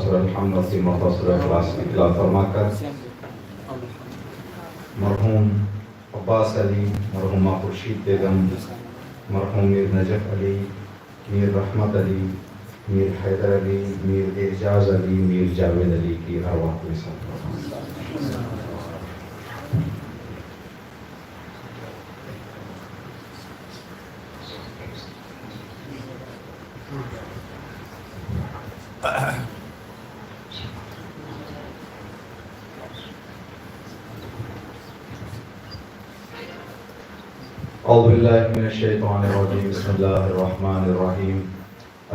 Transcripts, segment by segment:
سورہ الحمد کی مرتبہ سورہ اخلاص کی تلاوت فرما کر مرحوم عباس علی، مرحومہ خورشید بیگم، مرحوم میر نجف علی، میر رحمت علی، میر حیدر علی، میر اعجاز علی، میر جاوید علی کی ارواح کے ساتھ اعوذ باللہ من الشیطان الرجیم، بسم اللہ الرحمن الرحیم،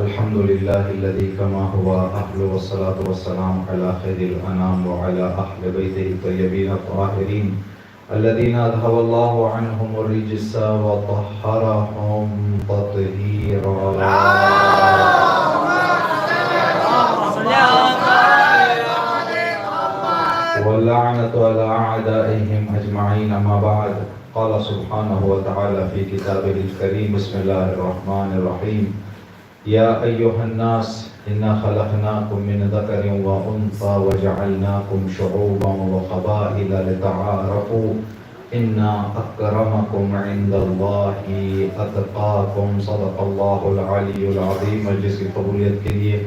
الحمد للہ الذی کما هو اہل والصلاة والسلام علی خیر الانام وعلی اہل بیتہ الطیبین الطاہرین الذین اذهب اللہ عنہم الرجس وطہرہم تطہیرا۔ واللعنة على أعدائهم أجمعين، أما بعد، قال سبحانه وتعالى في كتابه الكريم، بسم الله الرحمن الرحيم، يا أيها الناس إنا خلقناكم من ذكر وأنثى وجعلناكم شعوبا وقبائل لتعارفوا إن أكرمكم عند الله أتقاكم، صدق الله العلي العظيم۔ مجلس کی قبولیت کے لیے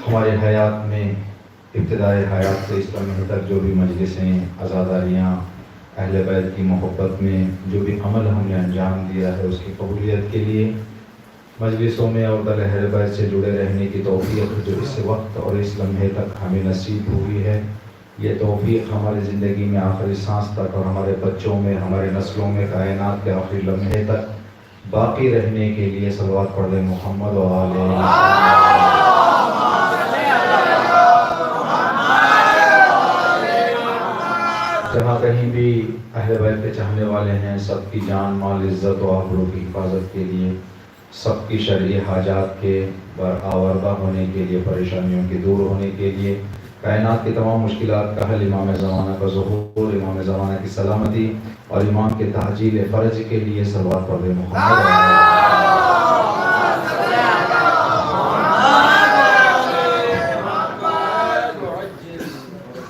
ہمارے حیات میں ابتدائے حیات سے اسلامی تک جو بھی مجلسیں، عزاداریاں، اہل بیت کی محبت میں جو بھی عمل ہم نے انجام دیا ہے اس کی قبولیت کے لیے مجلسوں میں اور در اہل بیت سے جڑے رہنے کی توفیق جو اس وقت اور اس لمحے تک ہمیں نصیب ہوئی ہے، یہ توفیق ہماری زندگی میں آخری سانس تک اور ہمارے بچوں میں، ہمارے نسلوں میں، کائنات کے آخری لمحے تک باقی رہنے کے لیے صلوات پڑھ لیں محمد و آلہ۔ جہاں کہیں بھی اہل بیت کے چاہنے والے ہیں، سب کی جان، مال، عزت و آبرو کی حفاظت کے لیے، سب کی شرعی حاجات کے برآوردہ ہونے کے لیے، پریشانیوں کے دور ہونے کے لیے، کائنات کی تمام مشکلات کا حل، امام زمانہ کا ظہور، امام زمانہ کی سلامتی اور امام کے تعجیل فرج کے لیے صلوات پڑھ لیں محمد۔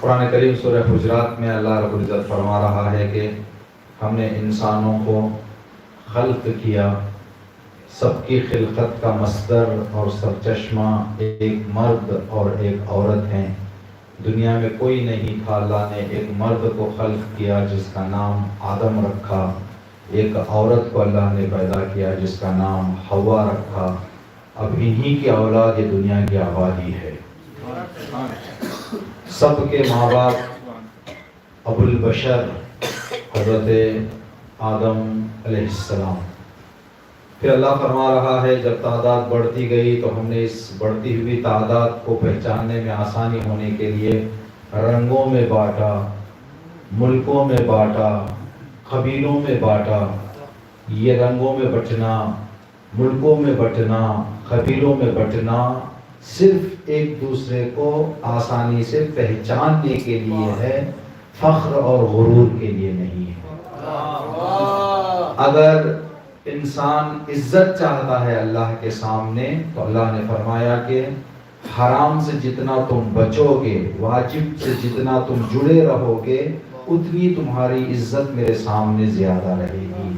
قرآن کریم سورہ حجرات میں اللہ رب العزت فرما رہا ہے کہ ہم نے انسانوں کو خلق کیا، سب کی خلقت کا مصدر اور سرچشمہ ایک مرد اور ایک عورت ہیں۔ دنیا میں کوئی نہیں تھا، اللہ نے ایک مرد کو خلق کیا جس کا نام آدم رکھا، ایک عورت کو اللہ نے پیدا کیا جس کا نام حوا رکھا۔ اب انہی کی اولاد یہ دنیا کی آبادی ہے۔ سب کے ماں باپ ابو البشر حضرت آدم علیہ السلام۔ پھر اللہ فرما رہا ہے جب تعداد بڑھتی گئی تو ہم نے اس بڑھتی ہوئی تعداد کو پہچاننے میں آسانی ہونے کے لیے رنگوں میں بانٹا، ملکوں میں بانٹا، قبیلوں میں بانٹا۔ یہ رنگوں میں بٹنا، ملکوں میں بٹنا، قبیلوں میں بٹنا صرف ایک دوسرے کو آسانی سے پہچاننے کے لیے ہے، فخر اور غرور کے لیے نہیں ہے۔ اگر انسان عزت چاہتا ہے اللہ کے سامنے تو اللہ نے فرمایا کہ حرام سے جتنا تم بچو گے، واجب سے جتنا تم جڑے رہو گے، اتنی تمہاری عزت میرے سامنے زیادہ رہے گی،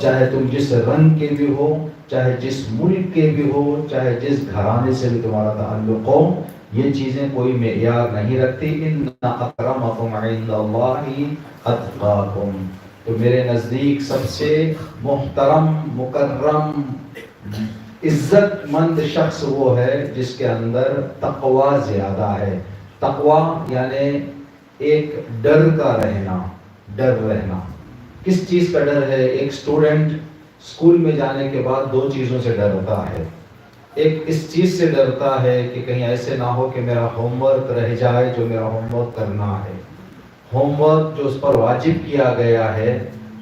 چاہے تم جس رنگ کے بھی ہو، چاہے جس ملک کے بھی ہو، چاہے جس گھرانے سے بھی تمہارا تعلق ہو، یہ چیزیں کوئی معیار نہیں رکھتی۔ ان اکرمکم عند اللہ اتقاکم، تو میرے نزدیک سب سے محترم، مکرم، عزت مند شخص وہ ہے جس کے اندر تقوی زیادہ ہے۔ تقوی یعنی ایک ڈر کا رہنا، ڈر رہنا۔ کس چیز کا ڈر ہے؟ ایک اسٹوڈنٹ اسکول میں جانے کے بعد دو چیزوں سے ڈرتا ہے۔ ایک اس چیز سے ڈرتا ہے کہ کہیں ایسے نہ ہو کہ میرا ہوم ورک رہ جائے جو میرا ہوم ورک کرنا ہے، ہوم ورک جو اس پر واجب کیا گیا ہے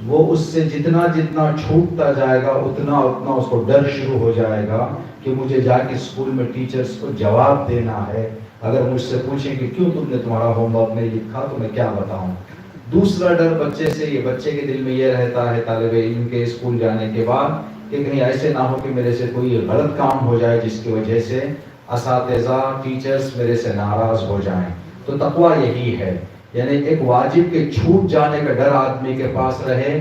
وہ اس سے جتنا جتنا چھوٹتا جائے گا اتنا اتنا اس کو ڈر شروع ہو جائے گا کہ مجھے جا کے اسکول میں ٹیچرز کو جواب دینا ہے، اگر مجھ سے پوچھیں کہ کیوں تم نے تمہارا ہوم ورک نہیں لکھا تو میں کیا بتاؤں۔ دوسرا ڈر بچے سے، یہ بچے کے دل میں یہ رہتا ہے طالب علم کے اسکول جانے کے بعد کہ کہیں ایسے نہ ہو کہ میرے سے کوئی غلط کام ہو جائے جس کی وجہ سے اساتذہ ٹیچرز میرے سے ناراض ہو جائیں. تو تقویٰ یہی ہے، یعنی ایک واجب کے چھوٹ جانے کا ڈر آدمی کے پاس رہے،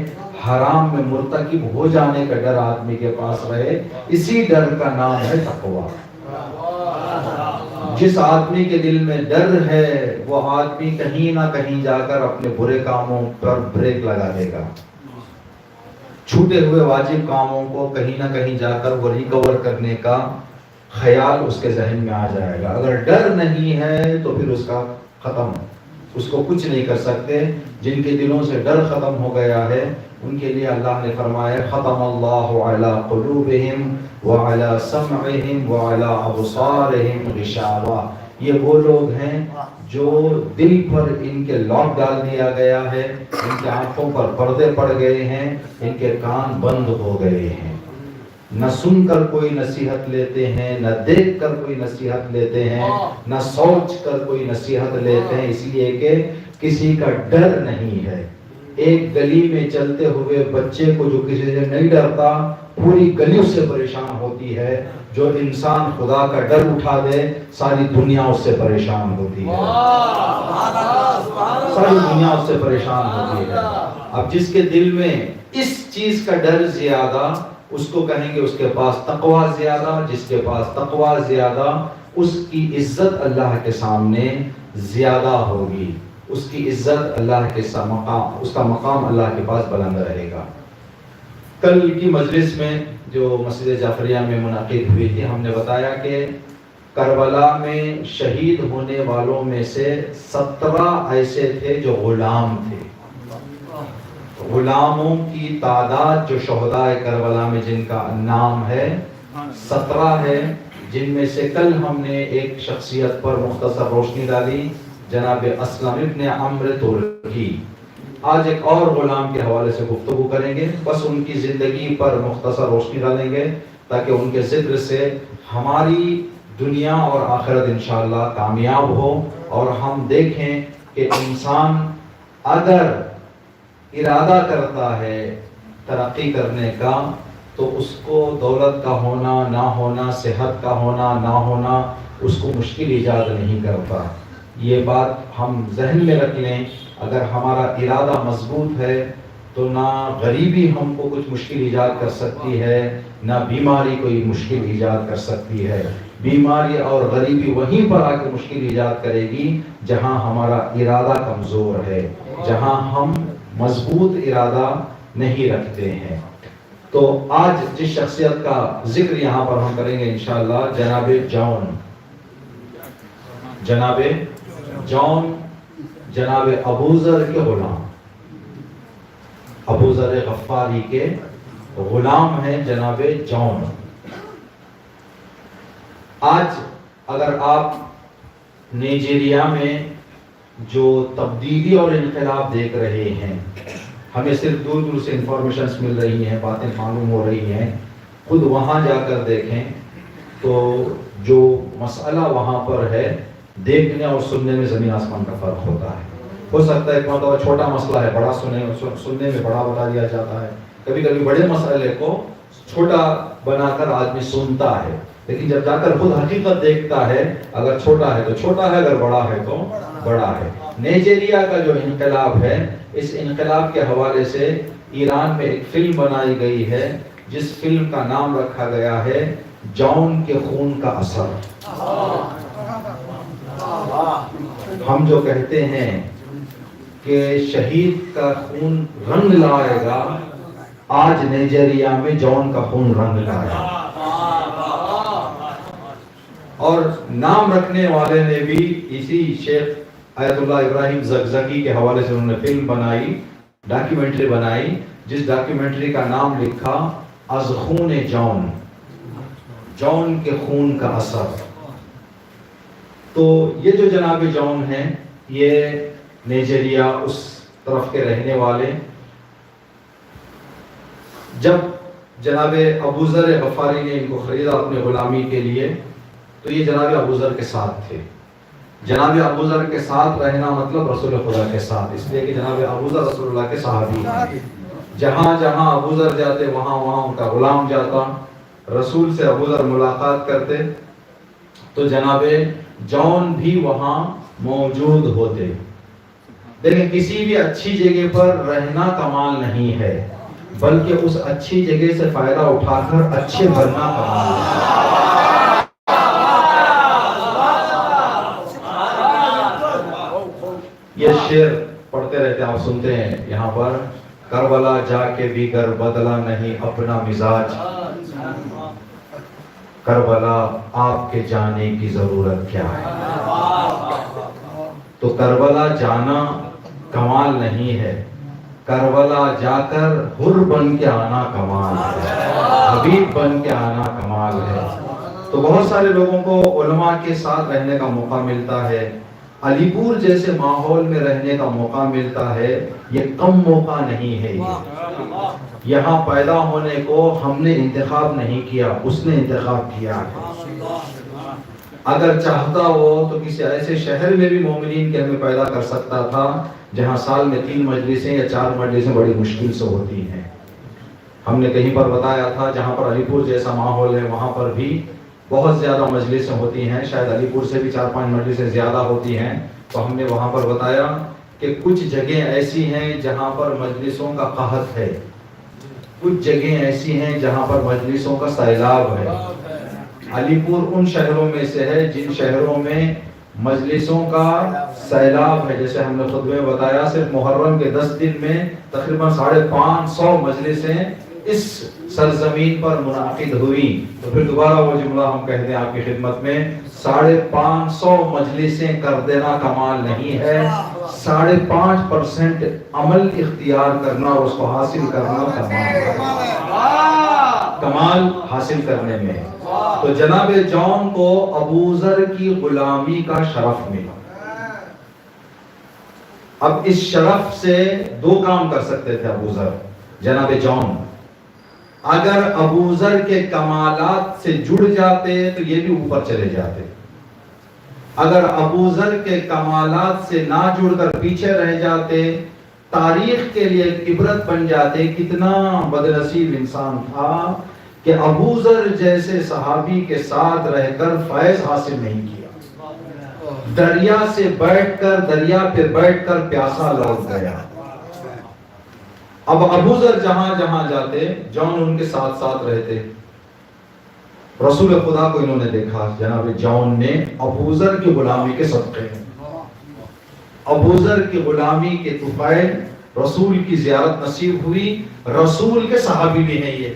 حرام میں مرتکب ہو جانے کا ڈر آدمی کے پاس رہے. اسی ڈر کا نام ہے تقویٰ. جس آدمی کے دل میں ڈر ہے وہ آدمی کہیں نہ کہیں جا کر اپنے برے کاموں پر بریک لگا دے گا. چھوٹے ہوئے واجب کاموں کو کہیں نہ کہیں جا کر وہ ریکور کرنے کا خیال اس کے ذہن میں آ جائے گا. اگر ڈر نہیں ہے تو پھر اس کا ختم، اس کو کچھ نہیں کر سکتے. جن کے دلوں سے ڈر ختم ہو گیا ہے ان کے لیے اللہ نے فرمایا ختم اللہ علی قلوبہم وعلی سمعہم وعلی ابصارہم غشاوہ. یہ وہ لوگ ہیں جو دل پر ان کے لاک ڈال دیا گیا ہے، ان کے آنکھوں پر پردے پڑ گئے ہیں، ان کے کان بند ہو گئے ہیں. نہ سن کر کوئی نصیحت لیتے ہیں، نہ دیکھ کر کوئی نصیحت لیتے ہیں، نہ سوچ کر کوئی نصیحت لیتے ہیں، اس لیے کہ کسی کا ڈر نہیں ہے. ایک گلی میں چلتے ہوئے بچے کو جو کسی سے نہیں ڈرتا پوری گلی اس سے پریشان ہوتی ہے. جو انسان خدا کا ڈر اٹھا دے ساری دنیا اس سے پریشان ہوتی ہے، ساری دنیا اس سے پریشان ہوتی ہے. اب جس کے دل میں اس چیز کا ڈر زیادہ اس کو کہیں گے اس کے پاس تقویٰ زیادہ. جس کے پاس تقویٰ زیادہ اس کی عزت اللہ کے سامنے زیادہ ہوگی، اس کی عزت اللہ کے مقام، اس کا مقام اللہ کے پاس بلند رہے گا. کل کی مجلس میں جو مسجد جعفریہ میں منعقد ہوئی تھی ہم نے بتایا کہ کربلا میں شہید ہونے والوں میں سے 17 ایسے تھے جو غلام تھے. غلاموں کی تعداد جو شہداء کربلا میں جن کا نام ہے 17 ہے، جن میں سے کل ہم نے ایک شخصیت پر مختصر روشنی ڈالی، جناب اسلم ابن عمرو ترکی. آج ایک اور غلام کے حوالے سے گفتگو کریں گے، بس ان کی زندگی پر مختصر روشنی ڈالیں گے تاکہ ان کے ذکر سے ہماری دنیا اور آخرت انشاءاللہ کامیاب ہو، اور ہم دیکھیں کہ انسان اگر ارادہ کرتا ہے ترقی کرنے کا تو اس کو دولت کا ہونا نہ ہونا، صحت کا ہونا نہ ہونا اس کو مشکل ایجاد نہیں کرتا. یہ بات ہم ذہن میں رکھ لیں. اگر ہمارا ارادہ مضبوط ہے تو نہ غریبی ہم کو کچھ مشکل ایجاد کر سکتی ہے، نہ بیماری کوئی مشکل ایجاد کر سکتی ہے. بیماری اور غریبی وہیں پر آ کے مشکل ایجاد کرے گی جہاں ہمارا ارادہ کمزور ہے، جہاں ہم مضبوط ارادہ نہیں رکھتے ہیں. تو آج جس شخصیت کا ذکر یہاں پر ہم کریں گے انشاءاللہ جناب جون جناب ابوذر کے غلام، ابوذر غفاری کے غلام ہیں جناب جون. آج اگر آپ نائجیریا میں جو تبدیلی اور انقلاب دیکھ رہے ہیں، ہمیں صرف دور دور سے انفارمیشنز مل رہی ہیں، باتیں معلوم ہو رہی ہیں، خود وہاں جا کر دیکھیں تو جو مسئلہ وہاں پر ہے دیکھنے اور سننے میں زمین آسمان کا فرق ہوتا ہے. ہو سکتا ہے ایک مرتبہ چھوٹا مسئلہ ہے بڑا سننے میں بڑا بتا دیا جاتا ہے، کبھی کبھی بڑے مسئلے کو چھوٹا بنا کر آدمی سنتا ہے، لیکن جب جا کر خود حقیقت دیکھتا ہے اگر چھوٹا ہے تو چھوٹا ہے، اگر بڑا ہے تو بڑا ہے. نائجیریا کا جو انقلاب ہے، اس انقلاب کے حوالے سے ایران میں ایک فلم بنائی گئی ہے جس فلم کا نام رکھا گیا ہے جون کے خون کا اثر. ہم جو کہتے ہیں کہ شہید کا خون رنگ لائے گا، آج نائجیریا میں جون کا خون رنگ لائے. اور نام رکھنے والے نے بھی اسی شیخ آیت اللہ ابراہیم زگزگی کے حوالے سے انہوں نے فلم بنائی، ڈاکیومنٹری بنائی، جس ڈاکیومنٹری کا نام لکھا از خون جون، جون کے خون کا اثر. تو یہ جو جناب جون ہیں یہ نائجیریا اس طرف کے رہنے والے. جب جناب ابوذر غفاری نے ان کو خریدا اپنے غلامی کے لیے تو یہ جناب ابوذر کے ساتھ تھے. جناب ابوذر کے ساتھ رہنا مطلب رسول خدا کے ساتھ، اس لیے کہ جناب ابوذر رسول اللہ کے صحابی ہیں. جہاں جہاں ابوذر جاتے وہاں وہاں ان کا غلام جاتا. رسول سے ابوذر ملاقات کرتے تو جناب جون بھی وہاں موجود ہوتے. دیکھیں کسی بھی اچھی جگہ پر رہنا کمال نہیں ہے، بلکہ اس اچھی جگہ سے فائدہ اٹھا کر اچھے بننا کمال ہے. یہ شعر پڑھتے رہتے آپ سنتے ہیں یہاں پر، کربلا جا کے بھی گر بدلا نہیں اپنا مزاج، کربلا آپ کے جانے کی ضرورت کیا ہے. تو کربلا جانا کمال نہیں ہے، کربلا جا کر حر بن کے آنا کمال ہے، حبیب بن کے آنا کمال ہے. تو بہت سارے لوگوں کو علماء کے ساتھ رہنے کا موقع ملتا ہے، علی پور جیسے ماحول میں رہنے کا موقع ملتا ہے، یہ کم موقع نہیں ہے. یہاں پیدا ہونے کو ہم نے انتخاب نہیں کیا، اس نے انتخاب کیا ہے. اگر چاہتا ہو تو کسی ایسے شہر میں بھی مومنین کے ہمیں پیدا کر سکتا تھا جہاں سال میں 3 مجلسیں یا 4 مجلسیں بڑی مشکل سے ہوتی ہیں. ہم نے کہیں پر بتایا تھا جہاں پر علی پور جیسا ماحول ہے وہاں پر بھی بہت زیادہ مجلسیں ہوتی ہیں، شاید علی پور سے بھی 4-5 مجلسیں زیادہ ہوتی ہیں. تو ہم نے وہاں پر بتایا کہ کچھ جگہیں ایسی ہیں جہاں پر مجلسوں کا قحط ہے، کچھ جگہیں ایسی ہیں جہاں پر مجلسوں کا سیلاب ہے. علی پور ان شہروں میں سے ہے جن شہروں میں مجلسوں کا سیلاب ہے. جیسے ہم نے خطبے میں بتایا صرف محرم کے 10 دن میں تقریباً 550 مجلسیں اس سرزمین پر منعقد ہوئی. تو پھر دوبارہ وہ جملہ ہم کہتے ہیں آپ کی خدمت میں، 550 مجلسیں کر دینا کمال نہیں ہے، 5.5% عمل اختیار کرنا اور اس کو حاصل کرنا کمال ہے. کمال حاصل کرنے میں. تو جناب جون کو ابو ذر کی غلامی کا شرف ملا. اب اس شرف سے 2 کام کر سکتے تھے ابو ذر. جناب جون اگر ابو ذر کے کمالات سے جڑ جاتے تو یہ بھی اوپر چلے جاتے. اگر ابو ذر کے کمالات سے نہ جڑ کر پیچھے رہ جاتے، تاریخ کے لیے عبرت بن جاتے. کتنا بدنصیب انسان تھا کہ ابو ذر جیسے صحابی کے ساتھ رہ کر فیض حاصل نہیں کیا. دریا سے بیٹھ کر دریا پہ بیٹھ کر پیاسا لوٹ گیا. اب ابو ذر جہاں جہاں جاتے جون ان کے ساتھ ساتھ رہتے. رسول خدا کو انہوں نے دیکھا، جناب جون نے ابو ذر کی غلامی کے صدقے، ابو ذر کی غلامی کے طفیل رسول کی زیارت نصیب ہوئی. رسول کے صحابی بھی ہیں یہ،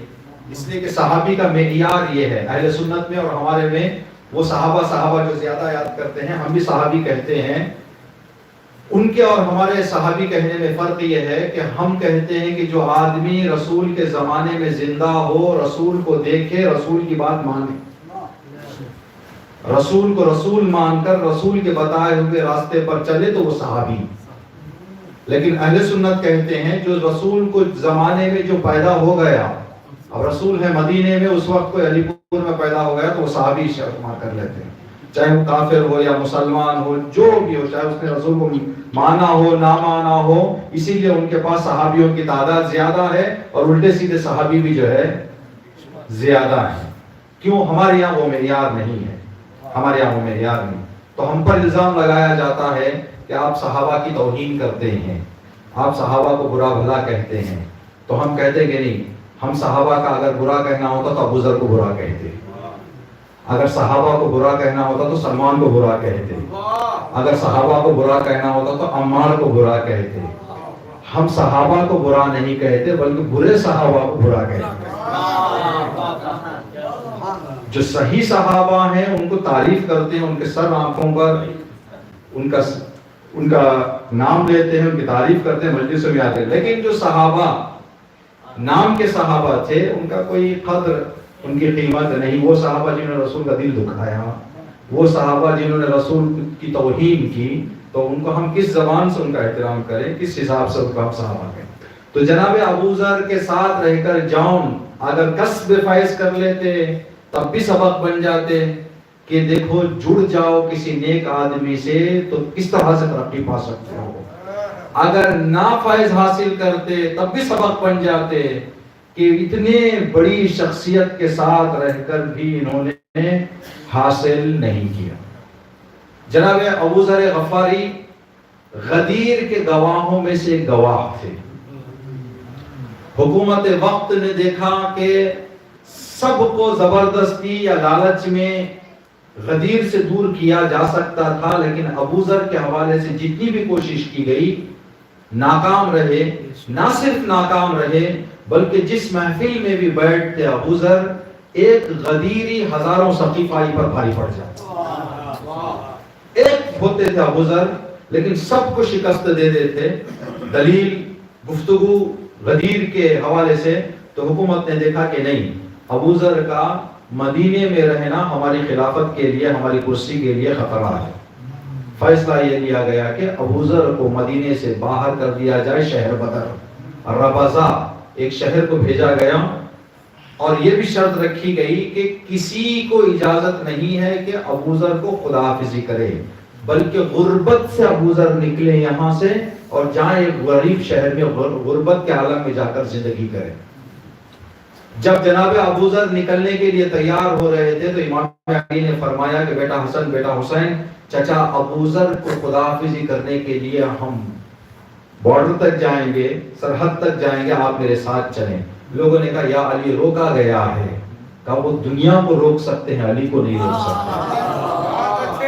اس لیے کہ صحابی کا معیار یہ ہے اہل سنت میں اور ہمارے میں. وہ صحابہ جو زیادہ یاد کرتے ہیں، ہم بھی صحابی کہتے ہیں. ان کے اور ہمارے صحابی کہنے میں فرق یہ ہے کہ ہم کہتے ہیں کہ جو آدمی رسول کے زمانے میں زندہ ہو، رسول کو دیکھے، رسول کی بات مانے، رسول کو رسول مان کر رسول کے بتائے ہوئے راستے پر چلے تو وہ صحابی. لیکن اہل سنت کہتے ہیں جو رسول کو زمانے میں جو پیدا ہو گیا، اب رسول ہے مدینے میں، اس وقت کوئی علی پور میں پیدا ہو گیا تو وہ صحابی شمار کر لیتے ہیں، چاہے وہ کافر ہو یا مسلمان ہو، جو بھی ہو، چاہے اس نے رسول کو مانا ہو نہ مانا ہو. اسی لیے ان کے پاس صحابیوں کی تعداد زیادہ ہے اور الٹے سیدھے صحابی بھی جو ہے زیادہ ہیں. کیوں؟ ہمارے یہاں وہ معیار نہیں ہے، ہمارے یہاں وہ معیار نہیں. تو ہم پر الزام لگایا جاتا ہے کہ آپ صحابہ کی توہین کرتے ہیں، آپ صحابہ کو برا بھلا کہتے ہیں. تو ہم کہتے کہ نہیں، ہم صحابہ کا اگر برا کہنا ہوتا تو ابو ذر کو برا کہتے، اگر صحابہ کو برا کہنا ہوتا تو سلمان کو برا کہتے، اگر صحابہ کو برا کہنا ہوتا تو عمار کو برا کہتے. ہم صحابہ کو برا نہیں کہتے بلکہ برے صحابہ کو برا کہتے. جو صحیح صحابہ ہیں ان کو تعریف کرتے ہیں، ان کے سر آنکھوں پر ان کا نام لیتے ہیں، ان کی تعریف کرتے ہیں، مجلسوں میں آتے ہیں. لیکن جو صحابہ نام کے صحابہ تھے ان کا کوئی قدر، ان کی قیمت نہیں. وہ صحابہ جنہوں نے رسول کا دل دکھایا، وہ صحابہ جنہوں نے رسول کی توہین کی، تو ان کو ہم کس زبان سے ان کا احترام کریں، کس حساب سے ان کو ہم صحابہ کہیں. تو جناب ابو ذر کے ساتھ رہ کر جون اگر کسب فیض کر لیتے تب بھی سبق بن جاتے کہ دیکھو جڑ جاؤ کسی نیک آدمی سے تو کس طرح سے ترقی پا سکتے ہو. اگر نا فیض حاصل کرتے تب بھی سبق بن جاتے کہ اتنے بڑی شخصیت کے ساتھ رہ کر بھی انہوں نے حاصل نہیں کیا۔ جناب ابو ذر غفاری غدیر کے گواہوں میں سے ایک گواہ تھے۔ حکومت وقت نے دیکھا کہ سب کو زبردستی یا لالچ میں غدیر سے دور کیا جا سکتا تھا، لیکن ابو ذر کے حوالے سے جتنی بھی کوشش کی گئی ناکام رہے۔ نہ صرف ناکام رہے بلکہ جس محفل میں بھی بیٹھتے ابو ذر، ایک غدیری ہزاروں سقیفائی پر بھاری پڑ جاتا۔ ایک ہوتے تھے ابو ذر لیکن سب کو شکست دے دیتے۔ دلیل گفتگو غدیر کے حوالے سے تو حکومت نے دیکھا کہ نہیں، ابو ذر کا مدینے میں رہنا ہماری خلافت کے لیے، ہماری کرسی کے لیے خطرہ ہے۔ فیصلہ یہ لیا گیا کہ ابو ذر کو مدینے سے باہر کر دیا جائے، شہر بدر ربضہ ایک شہر کو بھیجا گیا، اور یہ بھی شرط رکھی گئی کہ کسی کو اجازت نہیں ہے کہ ابو ذر کو خداحافظی کرے، بلکہ غربت سے ابو ذر نکلے یہاں سے اور جائیں ایک غریب شہر میں غربت کے عالم میں جا کر زندگی کرے۔ جب جناب ابو ذر نکلنے کے لیے تیار ہو رہے تھے تو امام علی نے فرمایا کہ بیٹا حسن، بیٹا حسین، چچا ابو ذر کو خداحافظی کرنے کے لیے ہم بارڈر تک جائیں گے، سرحد تک جائیں گے، آپ میرے ساتھ چلیں۔ لوگوں نے کہا یا علی روکا گیا ہے، کہا وہ دنیا کو روک سکتے ہیں، علی کو نہیں روک سکتے،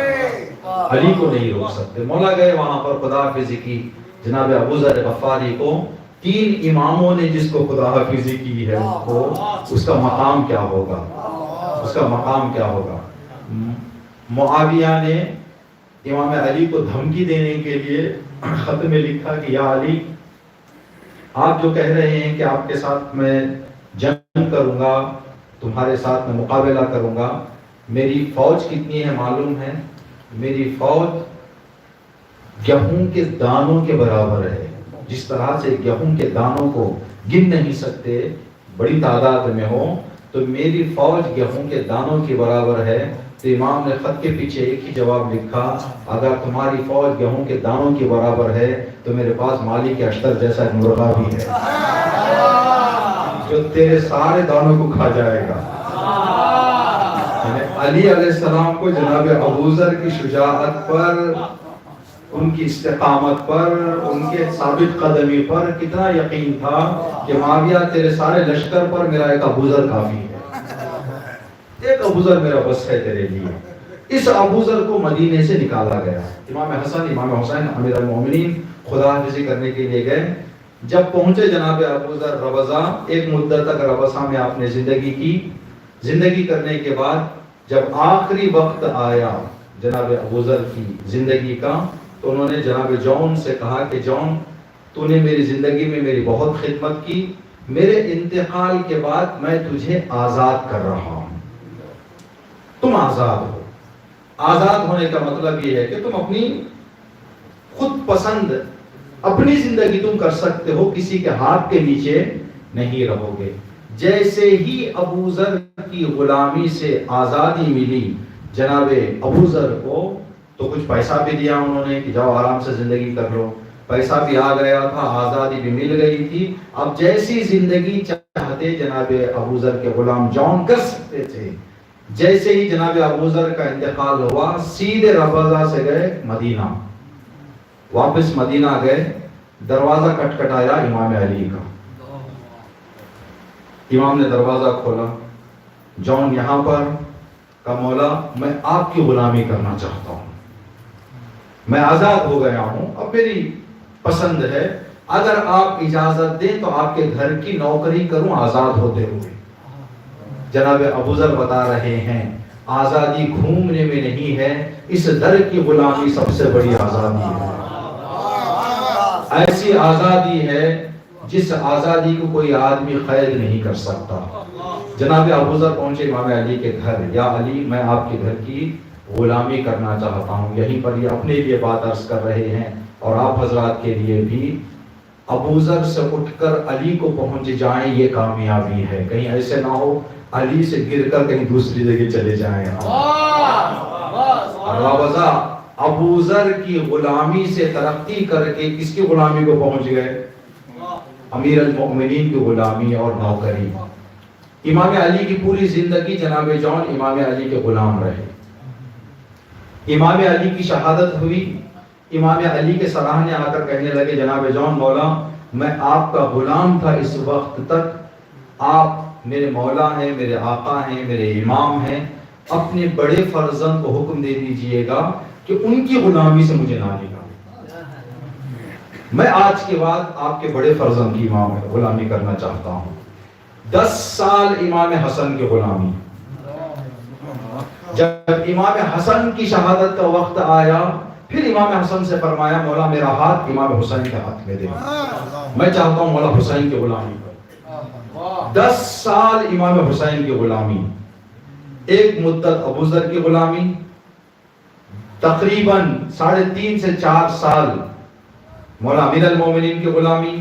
علی کو نہیں روک سکتے۔ مولا گئے وہاں پر خداحافظی کی جناب ابو ذر غفاری کو۔ 3 اماموں نے جس کو خداحافظی کی ہے اس کا مقام کیا ہوگا، اس کا مقام کیا ہوگا۔ معاویہ نے امام علی کو دھمکی دینے کے لیے خط میں لکھا کہ یا علی، آپ جو کہہ رہے ہیں کہ آپ کے ساتھ میں جنگ کروں گا، تمہارے ساتھ میں مقابلہ کروں گا، میری فوج کتنی ہے معلوم ہے؟ میری فوج گیہوں کے دانوں کے برابر ہے۔ جس طرح سے گیہوں کے دانوں کو گن نہیں سکتے، بڑی تعداد میں ہو، تو میری فوج گیہوں کے دانوں کے برابر ہے۔ تو امام نے خط کے پیچھے ایک ہی جواب لکھا، اگر تمہاری فوج گیہوں کے دانوں کے برابر ہے تو میرے پاس مالی کے اشتر جیسا ایک مرغا بھی ہے جو تیرے سارے دانوں کو کھا جائے گا۔ علی علیہ السلام کو جناب ابو ذر کی شجاعت پر، ان کی استقامت پر، ان کے ثابت قدمی پر کتنا یقین تھا کہ معاویہ تیرے سارے لشکر پر میرا ایک ابو ذر کافی ہے، ایک ابو ذر میرا بس ہے تیرے لیے۔ اس ابو ذر کو مدینے سے نکالا گیا۔ امام حسن، امام حسین امیر المومنین خداحافظی کرنے کے لیے گئے۔ جب پہنچے جناب ابو ذر ربضہ، ایک مدت تک ربضہ میں آپ نے زندگی کی۔ زندگی کرنے کے بعد جب آخری وقت آیا جناب ابو ذر کی زندگی کا، تو انہوں نے جناب جون سے کہا کہ جون، تو نے میری زندگی میں میری بہت خدمت کی، میرے انتقال کے بعد میں تجھے آزاد کر رہا ہوں، تم آزاد ہو۔ آزاد ہونے کا مطلب یہ ہے کہ تم اپنی خود پسند اپنی زندگی تم کر سکتے ہو، کسی کے ہاتھ کے نیچے نہیں رہو گے۔ جیسے ہی ابو ذر کی غلامی سے آزادی ملی جناب ابو ذر کو، تو کچھ پیسہ بھی دیا انہوں نے کہ جاؤ آرام سے زندگی کر لو، پیسہ بھی آ گیا تھا، آزادی بھی مل گئی تھی۔ اب جیسی زندگی چاہتے جناب ابو ذر کے غلام جون کر سکتے تھے۔ جیسے ہی جناب ابو ذر کا انتقال ہوا، سیدھے ربضہ سے گئے مدینہ، واپس مدینہ گئے، دروازہ کٹکھٹایا امام علی کا۔ امام نے دروازہ کھولا، جون یہاں پر؟ کا مولا میں آپ کی غلامی کرنا چاہتا ہوں، میں آزاد ہو گیا ہوں، اب میری پسند ہے، اگر آپ اجازت دیں تو آپ کے گھر کی نوکری کروں آزاد ہوتے ہوئے۔ جناب ابو ذر بتا رہے ہیں آزادی گھومنے میں نہیں ہے، اس در کی غلامی سب سے بڑی آزادی ہے۔ ایسی آزادی ہے جس آزادی کو کوئی آدمی قید نہیں کر سکتا۔ جناب ابو ذر پہنچے امام علی کے گھر، یا علی میں آپ کے گھر کی غلامی کرنا چاہتا ہوں۔ یہیں پر یہ اپنے لیے بات عرض کر رہے ہیں اور آپ حضرات کے لیے بھی، ابو ذر سے اٹھ کر علی کو پہنچ جائیں یہ کامیابی ہے، کہیں ایسے نہ ہو علی سے گر کر کہیں دوسری جگہ چلے جائیں۔ ربضہ ابو ذر کی غلامی سے ترقی کر کے کس کی غلامی کو پہنچ گئے؟ امیر المؤمنین کی غلامی اور نوکری۔ امام علی کی پوری زندگی جناب جون امام علی کے غلام رہے. امام علی کی شہادت ہوئی. امام علی کے سراہنے آ کر کہنے لگے جناب جون مولا میں آپ کا غلام تھا اس وقت تک, آپ میرے مولا ہیں, میرے آقا ہیں, میرے امام ہیں, اپنے بڑے فرزند کو حکم دے دیجئے گا کہ ان کی غلامی سے مجھے نہ نکالیں. میں آج کے بعد آپ کے بڑے فرزند کی امام غلامی کرنا چاہتا ہوں. 10 سال امام حسن کی غلامی. جب امام حسن کی شہادت کا وقت آیا پھر امام حسن سے فرمایا مولا میرا ہاتھ امام حسین کے ہاتھ میں دے, میں چاہتا ہوں مولا حسین کی غلامی کر. 10 سال امام حسین کی غلامی, ایک مدت ابو ذر کی غلامی, تقریباً 3.5 سے 4 سال مولا امیر المومنین کی غلامی,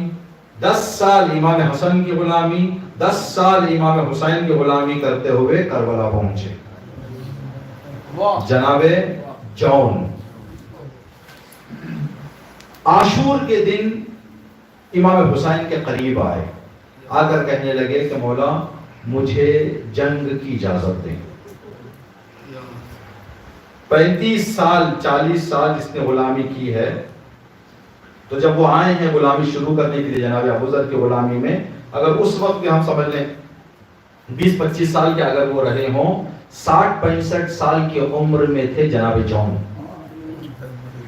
10 سال امام حسن کی غلامی, 10 سال امام حسین کی غلامی کرتے ہوئے کربلا پہنچے. جناب جون عاشور کے دن امام حسین کے قریب آئے, آ کر کہنے لگے کہ مولا مجھے جنگ کی اجازت دیں. 35 سال 40 سال جس نے غلامی کی ہے, تو جب وہ آئے ہیں غلامی شروع کرنے کے لیے جناب ابو ذر کی غلامی میں, اگر اس وقت بھی ہم سمجھ لیں 20-25 سال کے اگر وہ رہے ہوں, 60-65 سال کی عمر میں تھے جناب جون.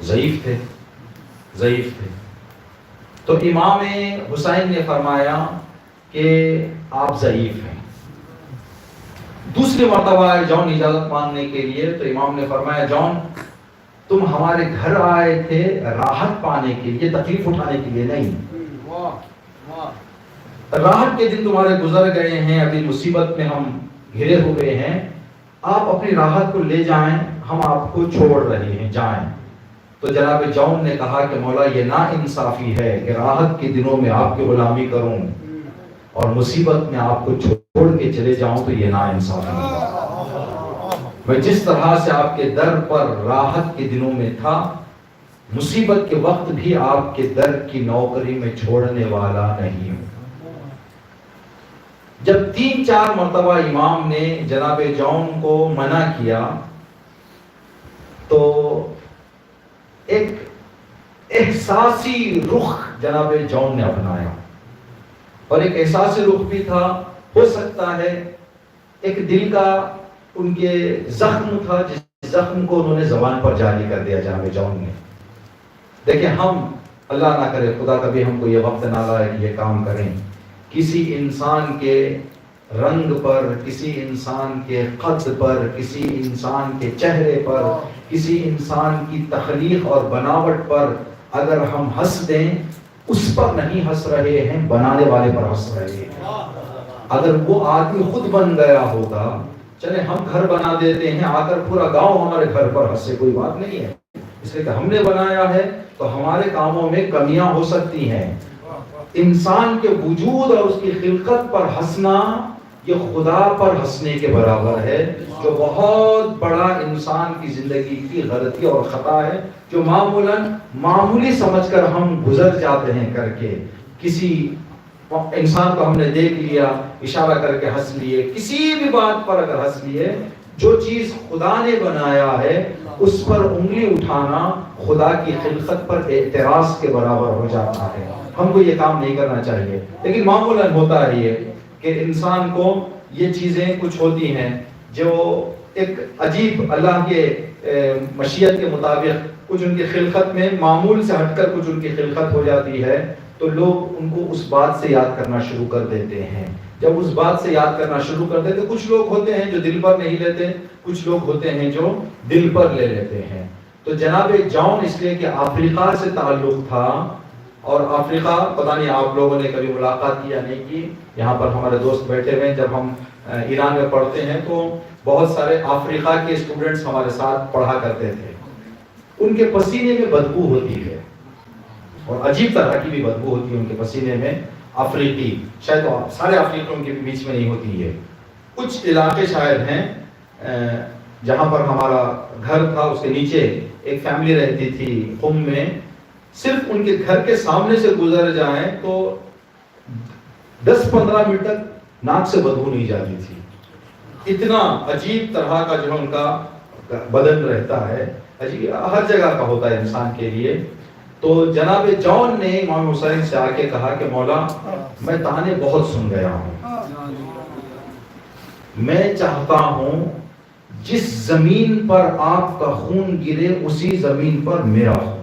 ضعیف تھے. تو امام حسین نے فرمایا کہ آپ ضعیف ہیں. دوسری مرتبہ آئے جون اجازت مانگنے کے لیے, تو امام نے فرمایا جون تم ہمارے گھر آئے تھے راحت پانے کے لیے, تکلیف اٹھانے کے لیے نہیں. راحت کے دن تمہارے گزر گئے ہیں, ابھی مصیبت میں ہم گھرے ہوئے ہیں, آپ اپنی راحت کو لے جائیں, ہم آپ کو چھوڑ رہے ہیں, جائیں. تو جناب جون نے کہا کہ مولا یہ نا انصافی ہے کہ راحت کے دنوں میں آپ کی غلامی کروں اور مصیبت میں آپ کو چھوڑ کے چلے جاؤں, تو یہ نا انصافی ہے. میں جس طرح سے آپ کے در پر راحت کے دنوں میں تھا, مصیبت کے وقت بھی آپ کے در کی نوکری میں چھوڑنے والا نہیں ہوں. جب 3-4 مرتبہ امام نے جناب جون کو منع کیا تو ایک احساسی رخ جناب جون نے اپنایا, اور ایک احساسی رخ بھی تھا, ہو سکتا ہے ایک دل کا ان کے زخم تھا, جس زخم کو انہوں نے زبان پر جاری کر دیا جناب جون نے. دیکھیں ہم اللہ نہ کرے, خدا کبھی ہم کو یہ وقت نہ لائے کہ یہ کام کریں, کسی انسان کے رنگ پر, کسی انسان کے قد پر, کسی انسان کے چہرے پر, کسی انسان کی تخلیق اور بناوٹ پر اگر ہم ہنس دیں, اس پر نہیں ہنس رہے ہیں, بنانے والے پر ہنس رہے ہیں. اگر وہ آدمی خود بن گیا ہوتا, چلے ہم گھر بنا دیتے ہیں, آ کر پورا گاؤں ہمارے گھر پر ہنسے, کوئی بات نہیں ہے, اس لیے کہ ہم نے بنایا ہے تو ہمارے کاموں میں کمیاں ہو سکتی ہیں. انسان کے وجود اور اس کی خلقت پر ہنسنا یہ خدا پر ہنسنے کے برابر ہے, جو بہت بڑا انسان کی زندگی کی غلطی اور خطا ہے, جو معمولی سمجھ کر ہم گزر جاتے ہیں کر کے. کسی انسان کو ہم نے دیکھ لیا, اشارہ کر کے ہنس لیے, کسی بھی بات پر اگر ہنس لیے, جو چیز خدا نے بنایا ہے اس پر انگلی اٹھانا خدا کی خلقت پر اعتراض کے برابر ہو جاتا ہے. ہم کو یہ کام نہیں کرنا چاہیے, لیکن معمولاً ہوتا ہے یہ کہ انسان کو یہ چیزیں کچھ ہوتی ہیں جو ایک عجیب اللہ کے مشیت کے مطابق کچھ ان کی خلقت میں معمول سے ہٹ کر کچھ ان کی خلقت ہو جاتی ہے, تو لوگ ان کو اس بات سے یاد کرنا شروع کر دیتے ہیں. جب اس بات سے یاد کرنا شروع کر دیتے, کچھ لوگ ہوتے ہیں جو دل پر نہیں لیتے, کچھ لوگ ہوتے ہیں جو دل پر لے لیتے ہیں. تو جناب جون اس لیے کہ افریقہ سے تعلق تھا, اور افریقہ پتہ نہیں آپ لوگوں نے کبھی ملاقات کی یا نہیں کی, یہاں پر ہمارے دوست بیٹھے ہوئے ہیں, جب ہم ایران میں پڑھتے ہیں تو بہت سارے افریقہ کے اسٹوڈنٹس ہمارے ساتھ پڑھا کرتے تھے. ان کے پسینے میں بدبو ہوتی ہے, اور عجیب طرح کی بھی بدبو ہوتی ہے ان کے پسینے میں. افریقی شاید سارے افریقیوں کے بیچ میں نہیں ہوتی ہے, کچھ علاقے شاید ہیں جہاں پر ہمارا گھر تھا, اس کے نیچے ایک فیملی رہتی تھی قم میں, صرف ان کے گھر کے سامنے سے گزر جائیں تو 10-15 منٹ تک ناک سے بدبو نہیں جاتی تھی. اتنا عجیب طرح کا جو ان کا بدن رہتا ہے, عجیب ہر جگہ کا ہوتا ہے انسان کے لیے. تو جناب جون نے امام حسین سے آ کے کہا کہ مولا میں تانے بہت سن گیا ہوں, میں چاہتا ہوں جس زمین پر آپ کا خون گرے اسی زمین پر میرا خون,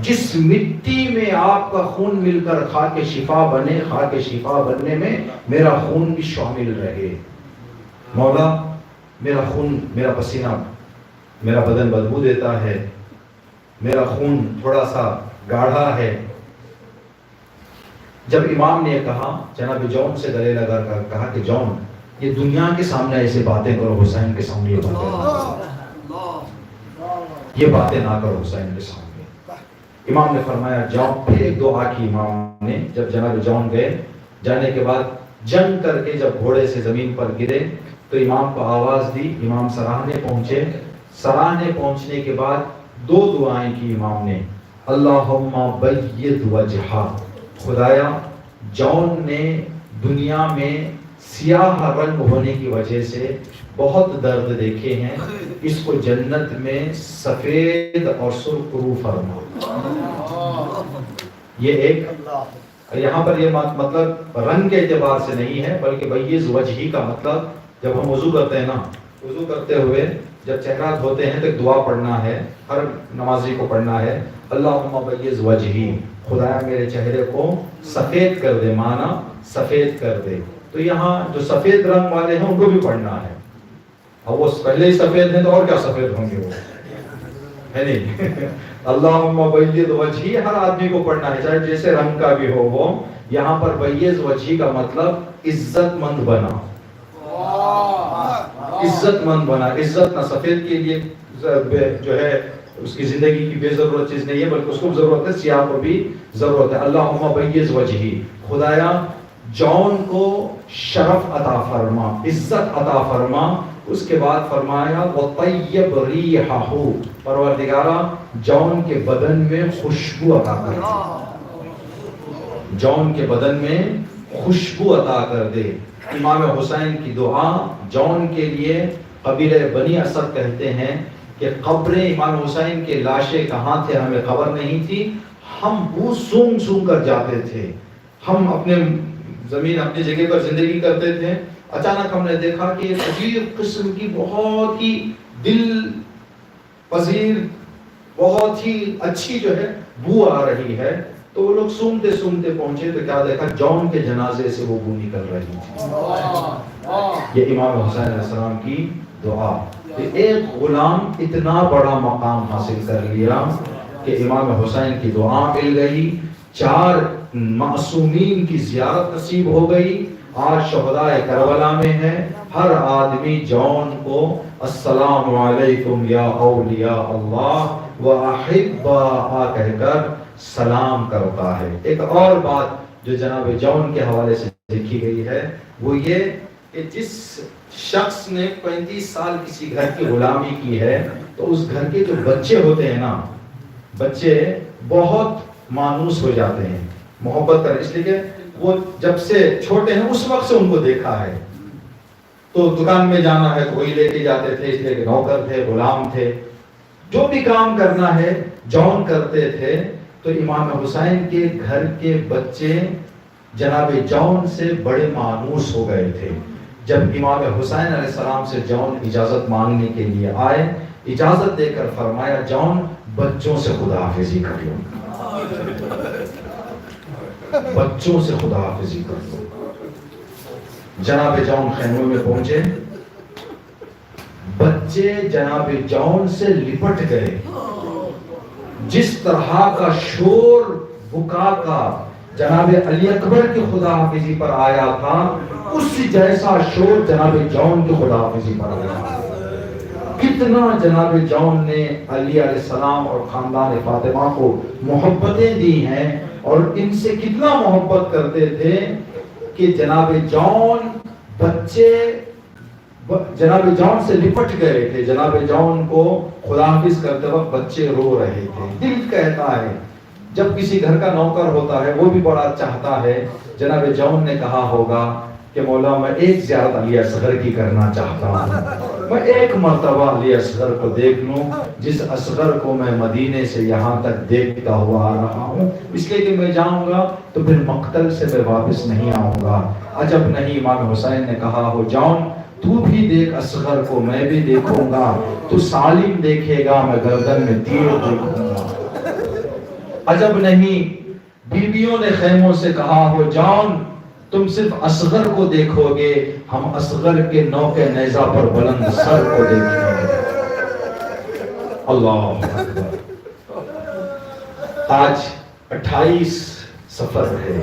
جس مٹی میں آپ کا خون مل کر خاک شفا بنے, خاک شفا بننے میں میرا خون بھی شامل رہے. مولا میرا خون, میرا پسینہ, میرا بدن بدبو دیتا ہے, میرا خون تھوڑا سا گاڑھا ہے. جب امام نے کہا, جناب جون سے گلے لگا کر کہا کہ جون یہ دنیا کے سامنے ایسے باتیں کرو, حسین کے سامنے یہ باتیں نہ کرو حسین کے سامنے. امام نے فرمایا جاؤ. پھر ایک دعا کی امام نے. جب جناب جون گئے, جانے کے بعد جنگ کر کے جب گھوڑے سے زمین پر گرے تو امام کو آواز دی, امام سراہنے پہنچے. سراہنے پہنچنے کے بعد دو دعائیں کی امام نے. اللہم بید وجہہ, خدایا جون نے دنیا میں سیاہ رنگ ہونے کی وجہ سے بہت درد دیکھے ہیں, اس کو جنت میں سفید اور سرخ رو فرما. یہ ایک یہاں پر یہ مطلب رنگ کے اعتبار سے نہیں ہے بلکہ بیض وجہی کا مطلب جب ہم وضو کرتے ہیں نا, وضو کرتے ہوئے جب چہرہ دھوتے ہیں تو ایک دعا پڑھنا ہے, ہر نمازی کو پڑھنا ہے. اللہم بیض وجہی, خدایا میرے چہرے کو سفید کر دے, مانا سفید کر دے. تو یہاں جو سفید رنگ والے ہیں ان کو بھی پڑھنا ہے. اب وہ پہلے ہی سفید ہیں تو اور کیا سفید ہوں گے وہ, ہے نہیں. اللہم بیض وجہی ہر آدمی کو پڑھنا ہے, چاہے جیسے رنگ کا بھی ہو وہ. یہاں پر بیض وجہی کا مطلب عزت مند بنا, عزت مند بنا. عزت نہ سفید کے لیے جو ہے اس کی زندگی کی بے ضرورت چیز نہیں ہے بلکہ اس کو ضرورت ہے, سیاہ کو بھی ضرورت ہے. اللہم بیض وجہی, خدایا جون کو شرف عطا فرما, عزت عطا فرما. اس کے بعد فرمایا وطیب ریحہ, پروردگارا جون کے بدن میں خوشبو عطا کر دے, جون کے بدن میں خوشبو عطا کر دے. امام حسین کی دعا جون کے لیے. قبیلہ بنی اسد کہتے ہیں کہ قبریں امام حسین کے لاشیں کہاں تھے ہمیں خبر نہیں تھی, ہم بو سونگ سونگ کر جاتے تھے. ہم اپنے زمین اپنی جگہ پر زندگی کرتے تھے, اچانک ہم نے دیکھا کہ ایک عجیب قسم کی بہت ہی دل پذیر, بہت ہی اچھی جو ہے بو آ رہی ہے. تو وہ لوگ سونگتے سونگتے پہنچے تو کیا دیکھا, جون کے جنازے سے وہ بو نکل رہی تھی. یہ امام حسین علیہ السلام کی دعا. ایک غلام اتنا بڑا مقام حاصل کر لیا کہ امام حسین کی دعا مل گئی, 4 معصومین کی زیارت نصیب ہو گئی. آج شہدائے کربلا میں ہے, ہر آدمی جون کو السلام علیکم یا اولیاء اللہ و احباء کہہ کر سلام کرتا ہے. ایک اور بات جو جناب جون کے حوالے سے لکھی گئی ہے وہ یہ کہ جس شخص نے 35 سال کسی گھر کی غلامی کی ہے تو اس گھر کے جو بچے ہوتے ہیں نا, بچے بہت مانوس ہو جاتے ہیں محبت کر, اس لیے کہ وہ جب سے چھوٹے ہیں اس وقت سے ان کو دیکھا ہے. تو دکان میں جانا ہے تو وہی لے کے جاتے تھے, اس لیے کہ نوکر تھے, غلام تھے, جو بھی کام کرنا ہے جون کرتے تھے. تو امام حسین کے گھر کے بچے جناب جون سے بڑے مانوس ہو گئے تھے. جب امام حسین علیہ السلام سے جون اجازت مانگنے کے لیے آئے, اجازت دے کر فرمایا جون بچوں سے خدا حافظی کر لو, بچوں سے خدا حافظی کر لو. جناب جون خیموں میں پہنچے, بچے جناب جون سے لپٹ گئے. جس طرح کا شور بکا کا جناب علی اکبر کی خدا حافظی پر آیا تھا, اس جیسا شور جناب جون کی خدا حافظی پر آیا. کتنا جناب جون نے علی علیہ السلام اور خاندان فاطمہ کو محبتیں دی ہیں, اور ان سے کتنا محبت کرتے تھے کہ جناب جون بچے جناب جون سے لپٹ گئے تھے. جناب جون کو خدا حافظ کرتے وقت بچے رو رہے تھے. دل کہتا ہے جب کسی گھر کا نوکر ہوتا ہے وہ بھی بڑا چاہتا ہے، جناب جون نے کہا ہوگا کہ مولا میں ایک زیارت علی اصغر کی کرنا چاہتا ہوں، میں ایک مرتبہ علی اصغر کو دیکھ لوں، جس اصغر کو میں مدینے سے یہاں تک دیکھتا ہوا آ رہا ہوں، اس لیے کہ میں جاؤں گا تو پھر مقتل سے میں واپس نہیں آؤں گا۔ عجب نہیں، امام حسین نے کہا ہو جون تو بھی دیکھ اصغر کو، میں بھی دیکھوں گا، تو سالم دیکھے گا، میں گردن میں تیر دیکھوں گا۔ عجب نہیں، بیویوں نے خیموں سے کہا ہو جون تم صرف اصغر کو دیکھو گے، ہم اصغر کے نوک نیزہ پر بلند سر کو دیکھیں گے۔ اللہ اکبر۔ آج 28 صفر ہے،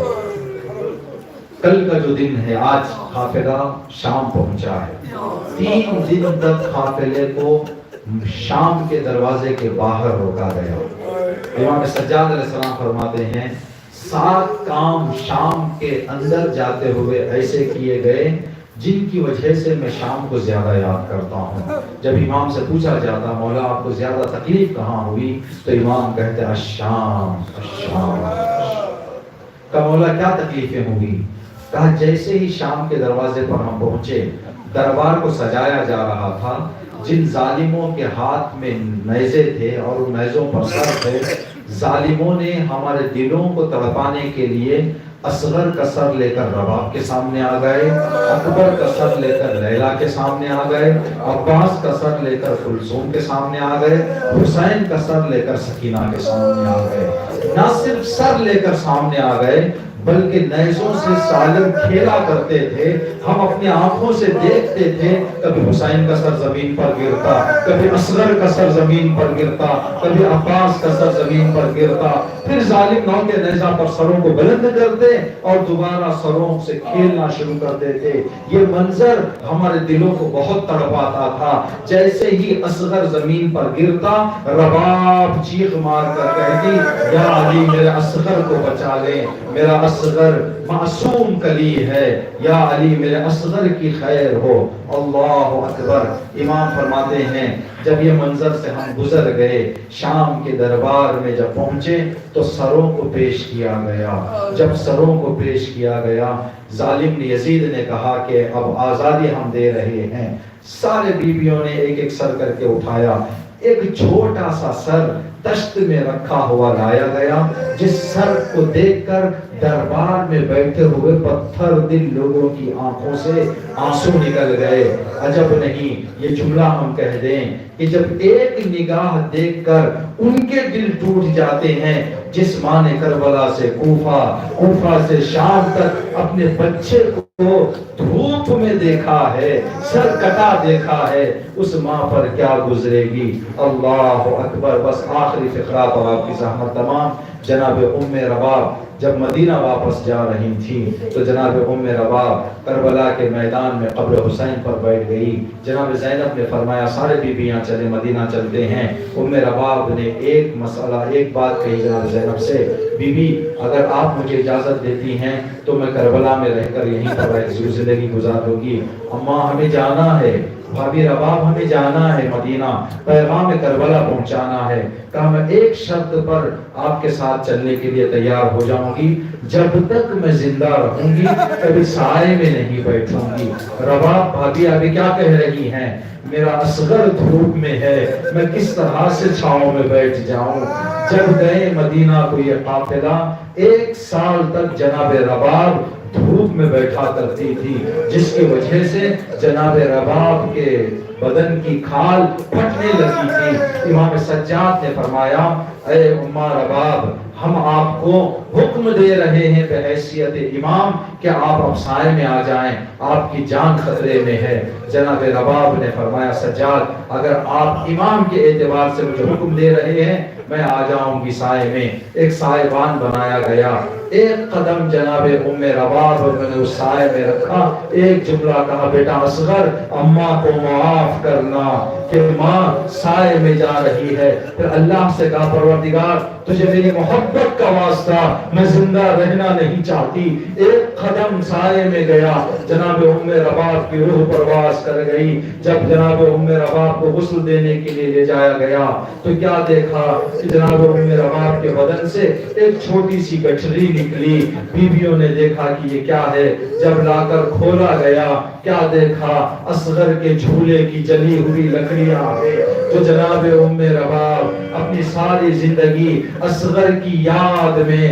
کل کا جو دن ہے، آج قافلہ شام پہنچا ہے، 3 دن تک قافلے کو شام کے دروازے کے باہر روکا گیا۔ امام سجاد علیہ السلام فرماتے ہیں 7 کام شام کے اندر جاتے ہوئے ایسے کیے گئے جن کی وجہ سے میں شام کو زیادہ یاد کرتا ہوں۔ جب امام سے پوچھا جاتا مولا آپ کو زیادہ تکلیف کہاں ہوئی، تو امام کہتے الشام الشام۔ کہا مولا کیا تکلیفیں ہوئی؟ کہا جیسے ہی شام کے دروازے پر ہم پہنچے، دربار کو سجایا جا رہا تھا، جن ظالموں کے ہاتھ میں نیزے تھے اور ان نیزوں پر سر تھے، ظالموں نے ہمارے دلوں کو تڑپانے کے لیے اصغر کا سر لے کر رباب کے سامنے آ گئے، اکبر کا سر لے کر لیلا کے سامنے آ گئے، عباس کا سر لے کر کلثوم کے سامنے آ گئے، حسین کا سر لے کر سکینہ کے سامنے آ گئے۔ نہ صرف سر لے کر سامنے آ گئے بلکہ نیزوں سے سالم کھیلا کرتے تھے، ہم اپنی آنکھوں سے دیکھتے تھے، کبھی حسین کا سر زمین پر گرتا، کبھی اصغر کا سر زمین پر گرتا، کبھی عباس کا سر زمین پر گرتا، پھر ظالم نو کے نیزہ پر سروں کو بلند کرتے اور دوبارہ سروں سے کھیلنا شروع کرتے تھے۔ یہ منظر ہمارے دلوں کو بہت تڑپاتا تھا۔ جیسے ہی اصغر زمین پر گرتا، رباب چیخ مار کر کہتی یا علی میرے اصغر کو بچا لے، میرا اصغر معصوم کلی ہے، یا علی میرے اصغر کی خیر ہو۔ اللہ اکبر۔ امام فرماتے ہیں جب یہ منظر سے ہم گزر گئے، شام کے دربار میں جب پہنچے تو سروں کو پیش کیا گیا۔ جب سروں کو پیش کیا گیا، ظالم نے یزید نے کہا کہ اب آزادی ہم دے رہے ہیں۔ سارے بیویوں نے ایک ایک سر کر کے اٹھایا، ایک چھوٹا سا سر تشت میں رکھا ہوا لایا گیا، جس سر کو دیکھ کر دربار میں بیٹھے ہوئے پتھر دل لوگوں کی آنکھوں سے آنسو نکل گئے۔ عجب نہیں، یہ جملہ ہم کہہ دیں کہ جب ایک نگاہ دیکھ کر ان کے دل ٹوٹ جاتے ہیں، جس ماں نے کربلا سے کوفہ، کوفہ سے شام تک اپنے بچے کو دھوپ میں دیکھا ہے، سر کٹا دیکھا ہے، اس ماں پر کیا گزرے گی۔ اللہ اکبر۔ بس آخری فقرہ پر آپ کی زحمت تمام۔ جناب ام رباب جب مدینہ واپس جا رہی تھی تو جناب ام رباب کربلا کے میدان میں قبر حسین پر بیٹھ گئی۔ جناب زینب نے فرمایا سارے بیویاں چلے مدینہ چلتے ہیں۔ ام رباب نے ایک مسئلہ، ایک بات کہی جناب زینب سے، بی بی اگر آپ مجھے اجازت دیتی ہیں تو میں کربلا میں رہ کر یہیں پر زندگی گزاروں گی۔ اماں ہمیں جانا ہے، بھابی رباب ہمیں جانا ہے مدینہ، پیغام کربلا پہنچانا ہے۔ کہا میں ایک شرط پر آپ کے ساتھ چلنے کے لیے تیار ہو جاؤں گی، جب تک میں زندہ رہوں گی کبھی سائے میں نہیں بیٹھوں گی۔ رباب بھابی ابھی کیا کہہ رہی ہیں؟ میرا اصغر دھوپ میں ہے، میں کس طرح سے چھاؤں میں بیٹھ جاؤں۔ جب گئے مدینہ کو یہ قافلہ، 1 سال تک جناب رباب دھوپ میں بیٹھا کرتی تھی، جس کی وجہ سے جناب رباب کے بدن کی کھال پھٹنے لگی تھی۔ امام سجاد نے فرمایا اے اماں رباب، ہم آپ کو حکم دے رہے ہیں بحیثیت امام کہ آپ اب سائے میں آ جائیں، آپ کی جان خطرے میں ہے۔ جناب رباب نے فرمایا سجاد اگر آپ امام کے اعتبار سے مجھے حکم دے رہے ہیں میں آ جاؤں گی سائے میں۔ ایک سائبان بنایا گیا، ایک قدم جناب ام رباب اور میں نے اس سائے میں رکھا، ایک جملہ کہا بیٹا اصغر اماں کو معاف کرنا، کہ ماں سائے میں جا رہی ہے. پھر اللہ سے کہا پروردگار تجھے میری محبت کا واسطہ میں زندہ رہنا نہیں چاہتی. ایک قدم سائے میں گیا. جناب ام رباب کی روح پرواز کر گئی. جب جناب ام رباب کو غسل دینے کے لیے لے جایا گیا تو کیا دیکھا کہ جناب ام رباب کے بدن سے ایک چھوٹی سی گٹھری نکلی. بیویوں نے دیکھا کہ یہ کیا ہے. جب لا کر کھولا گیا کیا دیکھا اصغر کے جھولے کی جلی ہوئی لکڑیاں ہیں جو جناب ام رباب اپنی ساری زندگی اصغر کی یاد میں